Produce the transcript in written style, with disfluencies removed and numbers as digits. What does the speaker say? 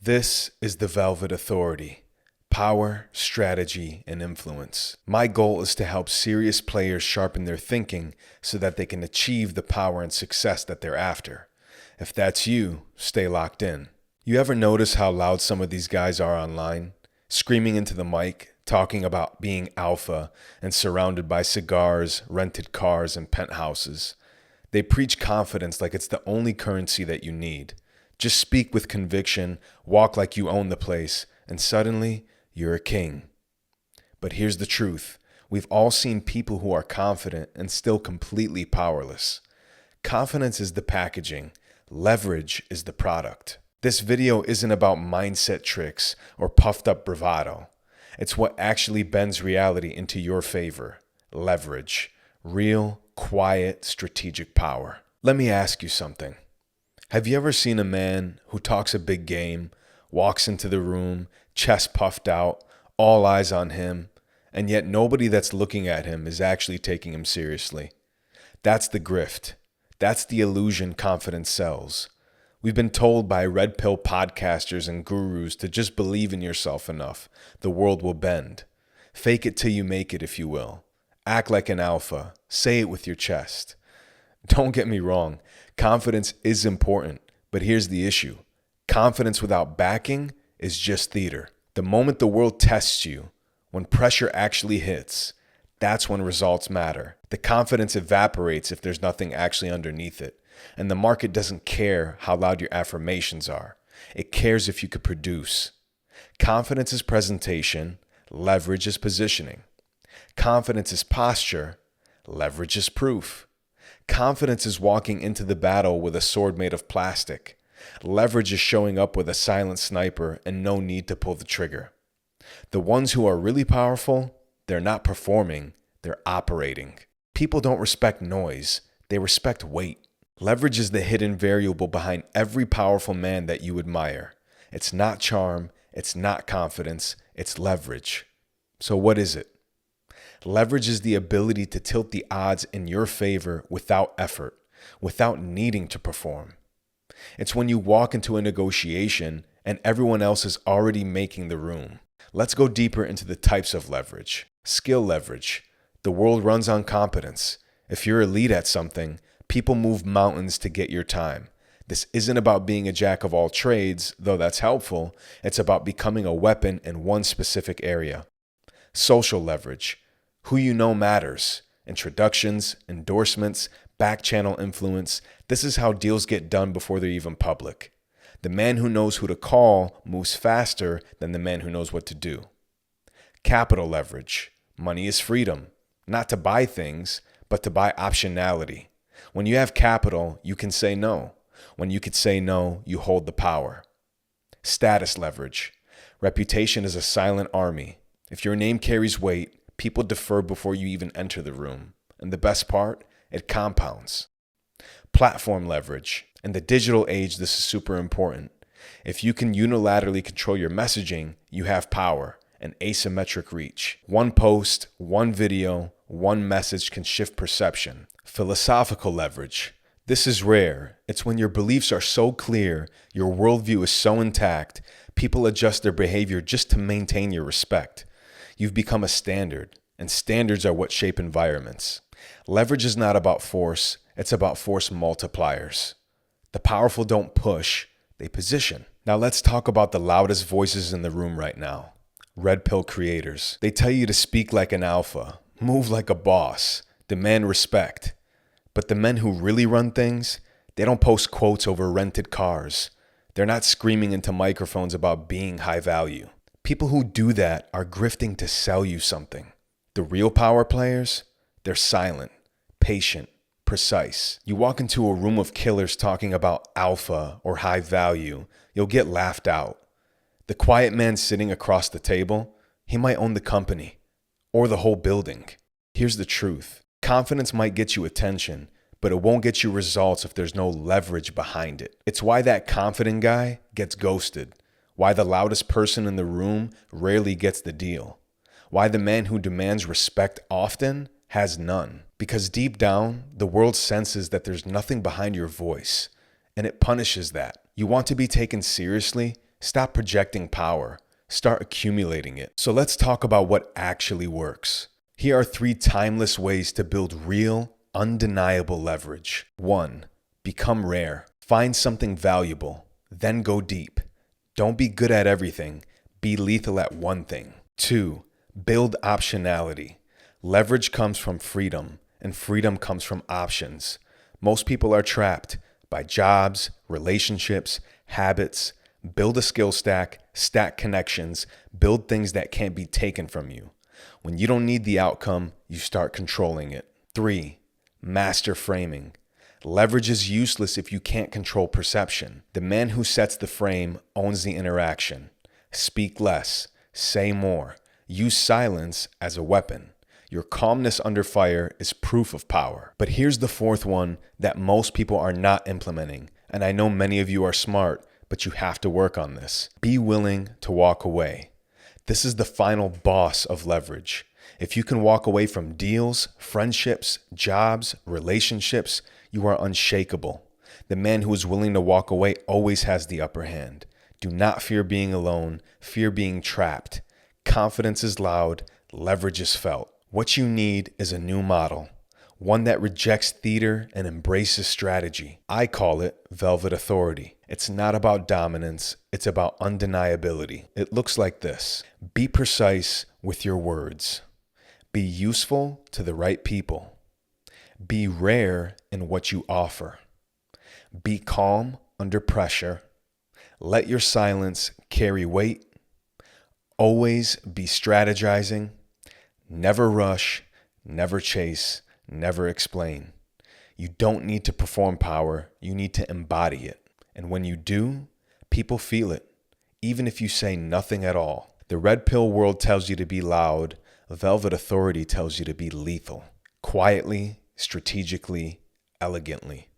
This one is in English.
This is the Velvet Authority. Power, strategy, and influence. My goal is to help serious players sharpen their thinking so that they can achieve the power and success that they're after. If that's you, stay locked in. You ever notice how loud some of these guys are online? Screaming into the mic, talking about being alpha, and surrounded by cigars, rented cars, and penthouses. They preach confidence like it's the only currency that you need. Just speak with conviction, walk like you own the place, and suddenly, you're a king. But here's the truth. We've all seen people who are confident and still completely powerless. Confidence is the packaging. Leverage is the product. This video isn't about mindset tricks or puffed up bravado. It's what actually bends reality into your favor. Leverage. Real, quiet, strategic power. Let me ask you something. Have you ever seen a man who talks a big game, walks into the room, chest puffed out, all eyes on him, and yet nobody that's looking at him is actually taking him seriously? That's the grift. That's the illusion confidence sells. We've been told by red pill podcasters and gurus to just believe in yourself enough. The world will bend. Fake it till you make it, if you will. Act like an alpha. Say it with your chest. Don't get me wrong. Confidence is important, but here's the issue. Confidence without backing is just theater. The moment the world tests you, when pressure actually hits, that's when results matter. The confidence evaporates if there's nothing actually underneath it. And the market doesn't care how loud your affirmations are. It cares if you could produce. Confidence is presentation. Leverage is positioning. Confidence is posture. Leverage is proof. Confidence is walking into the battle with a sword made of plastic. Leverage is showing up with a silent sniper and no need to pull the trigger. The ones who are really powerful, they're not performing, they're operating. People don't respect noise, they respect weight. Leverage is the hidden variable behind every powerful man that you admire. It's not charm, it's not confidence, it's leverage. So what is it? Leverage is the ability to tilt the odds in your favor without effort, without needing to perform. It's when you walk into a negotiation and everyone else is already making the room. Let's go deeper into the types of leverage. Skill leverage. The world runs on competence. If you're elite at something, people move mountains to get your time. This isn't about being a jack of all trades, though that's helpful. It's about becoming a weapon in one specific area. Social leverage. Who you know matters. Introductions, endorsements, back channel influence. This is how deals get done before they're even public. The man who knows who to call moves faster than the man who knows what to do. Capital leverage. Money is freedom. Not to buy things, but to buy optionality. When you have capital, you can say no. When you could say no, you hold the power. Status leverage. Reputation is a silent army. If your name carries weight, people defer before you even enter the room. And the best part, it compounds. Platform leverage. In the digital age, this is super important. If you can unilaterally control your messaging, you have power and asymmetric reach. One post, one video, one message can shift perception. Philosophical leverage. This is rare. It's when your beliefs are so clear, your worldview is so intact, people adjust their behavior just to maintain your respect. You've become a standard, and standards are what shape environments. Leverage is not about force, it's about force multipliers. The powerful don't push, they position. Now let's talk about the loudest voices in the room right now. Red pill creators. They tell you to speak like an alpha, move like a boss, demand respect. But the men who really run things, they don't post quotes over rented cars. They're not screaming into microphones about being high value. People who do that are grifting to sell you something. The real power players, they're silent, patient, precise. You walk into a room of killers talking about alpha or high value, you'll get laughed out. The quiet man sitting across the table, he might own the company or the whole building. Here's the truth. Confidence might get you attention, but it won't get you results if there's no leverage behind it. It's why that confident guy gets ghosted. Why the loudest person in the room rarely gets the deal. Why the man who demands respect often has none. Because deep down, the world senses that there's nothing behind your voice, and it punishes that. You want to be taken seriously? Stop projecting power. Start accumulating it. So let's talk about what actually works. Here are 3 timeless ways to build real, undeniable leverage. 1. Become rare. Find something valuable, then go deep. Don't be good at everything. Be lethal at one thing. 2. Build optionality. Leverage comes from freedom, and freedom comes from options. Most people are trapped by jobs, relationships, habits. Build a skill stack, stack connections, build things that can't be taken from you. When you don't need the outcome, you start controlling it. 3. Master framing. Leverage is useless if you can't control perception. The man who sets the frame owns the interaction. Speak less, say more. Use silence as a weapon. Your calmness under fire is proof of power. But here's the 4th one that most people are not implementing, and I know many of you are smart, but you have to work on this. Be willing to walk away. This is the final boss of leverage. If you can walk away from deals, friendships, jobs, relationships, you are unshakable. The man who is willing to walk away always has the upper hand. Do not fear being alone, fear being trapped. Confidence is loud, leverage is felt. What you need is a new model, one that rejects theater and embraces strategy. I call it velvet authority. It's not about dominance, it's about undeniability. It looks like this. Be precise with your words. Be useful to the right people. Be rare in what you offer. Be calm under pressure. Let your silence carry weight. Always be strategizing. Never rush, never chase, never explain. You don't need to perform power, you need to embody it. And when you do, people feel it, even if you say nothing at all. The red pill world tells you to be loud, velvet authority tells you to be lethal. Quietly, strategically, elegantly.